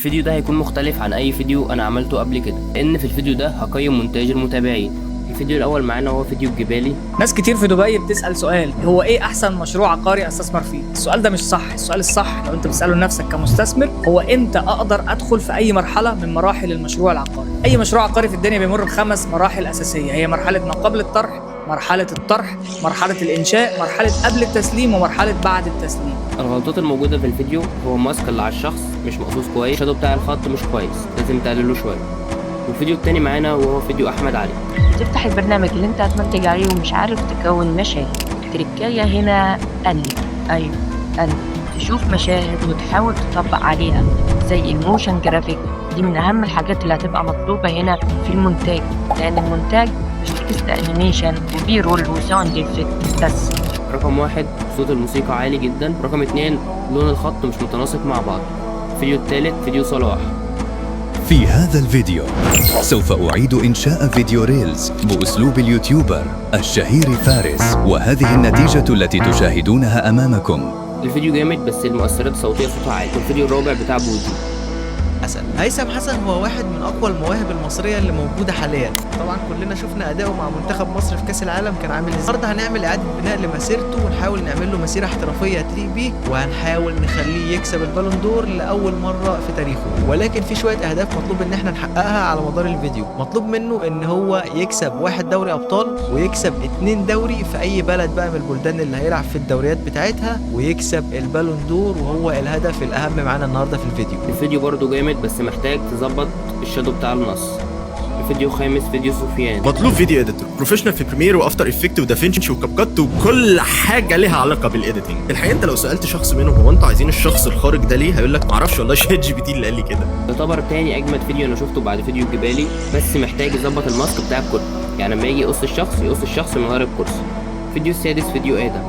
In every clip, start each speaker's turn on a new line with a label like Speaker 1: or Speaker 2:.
Speaker 1: الفيديو ده هيكون مختلف عن اي فيديو انا عملته قبل كده، لان في الفيديو ده هقيم مونتاج المتابعين. الفيديو الاول معانا هو فيديو الجبالي.
Speaker 2: ناس كتير في دبي بتسأل سؤال، هو ايه احسن مشروع عقاري استثمر فيه؟ السؤال ده مش صح. السؤال الصح لو انت بتسأله لنفسك كمستثمر هو امتى اقدر ادخل في اي مرحلة من مراحل المشروع العقاري. اي مشروع عقاري في الدنيا بيمر ب5 مراحل اساسية، هي مرحلة ما قبل الطرح، مرحلة الطرح، مرحلة الانشاء، مرحلة قبل التسليم، ومرحلة بعد التسليم.
Speaker 1: الغلطات الموجودة في الفيديو هو الماسك اللي على الشخص مش مقصوص كويس، الشادو بتاع الخط مش كويس، لازم تقلله شوية. والفيديو التاني معانا وهو فيديو احمد علي.
Speaker 3: تفتح البرنامج اللي انت هتمنتج عليه ومش عارف تكون مشاهد، التركاية هنا قلب. ايوه قلب، تشوف مشاهد وتحاول تطبق عليها زي الموشن جرافيك. دي من اهم الحاجات اللي هتبقى مطلوبة هنا في المونتاج، لان المونتاج مش تكست انيميشن وبي رول وساوند افكت بس.
Speaker 1: رقم 1 صوت الموسيقى عالي جدا. رقم 2 لون الخط مش متناسق مع بعض. الفيديو الثالث فيديو صلاح.
Speaker 4: في هذا الفيديو سوف أعيد إنشاء فيديو ريلز بأسلوب اليوتيوبر الشهير فارس، وهذه النتيجة التي تشاهدونها أمامكم.
Speaker 1: الفيديو جامد بس المؤثرات الصوتية صوتها عالي. والفيديو الرابع بتاع بودي.
Speaker 5: هيثم حسن هو واحد من اقوى المواهب المصريه اللي موجوده حاليا. طبعا كلنا شفنا اداؤه مع منتخب مصر في كاس العالم كان عامل ازاي. النهارده هنعمل اعاده بناء لمسيرته ونحاول نعمل له مسيره احترافيه تليق بيه، وهنحاول نخليه يكسب البالون دور لاول مره في تاريخه. ولكن في شويه اهداف مطلوب ان احنا نحققها على مدار الفيديو. مطلوب منه ان هو يكسب 1 دوري ابطال، ويكسب 2 دوري في اي بلد بقى من البلدان اللي هيلعب في الدوريات بتاعتها، ويكسب البالون دور، وهو الهدف الاهم معانا النهارده في الفيديو.
Speaker 1: الفيديو برضو جامد بس محتاج تظبط الشادو بتاع النص. الفيديو الخامس فيديو سفيان.
Speaker 6: مطلوب فيديو اديتور بروفيشنال في بريمير وافتر افكت ودافينشي وكاب كات وكل حاجه ليها علاقه بالايديتنج. الحقيقه انت لو سالت شخص منهم هو انتوا عايزين الشخص الخارج ده ليه، هيقول لك معرفش والله شات جي بي تي اللي قال لي كده.
Speaker 1: يعتبر تاني اجمد فيديو انا شفته بعد فيديو الجبالي، بس محتاج يظبط الماسك بتاع الكرسي، يعني لما يجي يقص الشخص من غير الكرسي. الفيديو السادس فيديو ادم.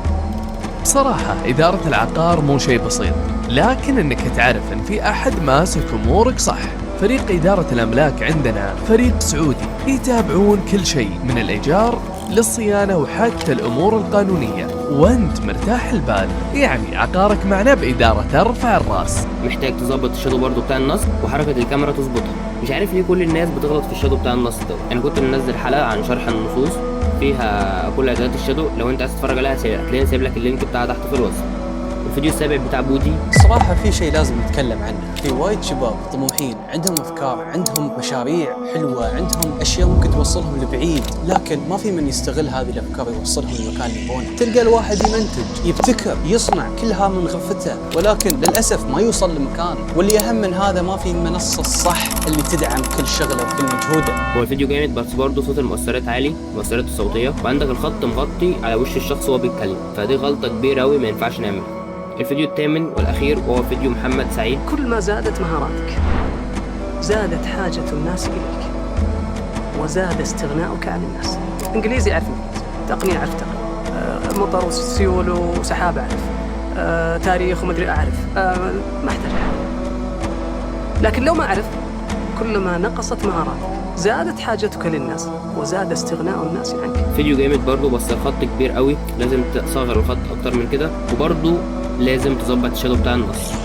Speaker 7: بصراحة إدارة العقار مو شيء بسيط، لكن إنك تعرف إن في أحد ماسك أمورك صح. فريق إدارة الأملاك عندنا فريق سعودي يتابعون كل شيء من الإيجار للصيانة وحتى الأمور القانونية، وأنت مرتاح البال. يعني عقارك معنا بإدارة ترفع الراس.
Speaker 1: محتاج تظبط الشادو برضو بتاع النص وحركة الكاميرا تظبطها. مش عارف ليه كل الناس بتغلط في الشادو بتاع النص ده. انا كنت منزل حلقة عن شرح النصوص فيها كل اعدادات الشادو، لو انت عايز تتفرج عليها هتلاقيني سايب لك اللينك بتاعها تحت في الوصف. الفيديو السابع بتاع بودي.
Speaker 8: الصراحة في شيء لازم نتكلم عنه، في وايد شباب طموحين، عندهم أفكار، عندهم مشاريع حلوة، عندهم أشياء ممكن توصلهم لبعيد، لكن ما في من يستغل هذه الأفكار ويوصلهم للمكان اللي يبونه. تلقى الواحد يمنتج، يبتكر، يصنع كلها من غرفته، ولكن للأسف ما يوصل لمكان. واللي أهم من هذا ما في المنصة الصح اللي تدعم كل شغله وكل مجهوده.
Speaker 1: هو الفيديو جامد بس برضه صوت المؤثرات عالي، المؤثرات الصوتية، وعندك الخط مغطي على وش الشخص وهو بيتكلم، فدي غلطة كبيرة أوي ما ينفعش نعملها. الفيديو الثامن والأخير وهو فيديو محمد سعيد.
Speaker 9: كل ما زادت مهاراتك زادت حاجة الناس إليك وزاد استغناؤك عن الناس. إنجليزي أعرف إنجليزي، تقنية أعرف تقنية، مطر وسيول وسحاب أعرف، تاريخ ومدري أعرف، ما أحتاج أحد. لكن لو ما أعرف كل ما نقصت مهاراتك زادت حاجتك للناس وزاد استغناء الناس عنك.
Speaker 1: فيديو جامد برضه بس الخط كبير قوي، لازم تصغر الخط أكتر من كده، وبرضه لازم تظبط الشادو بتاع النص.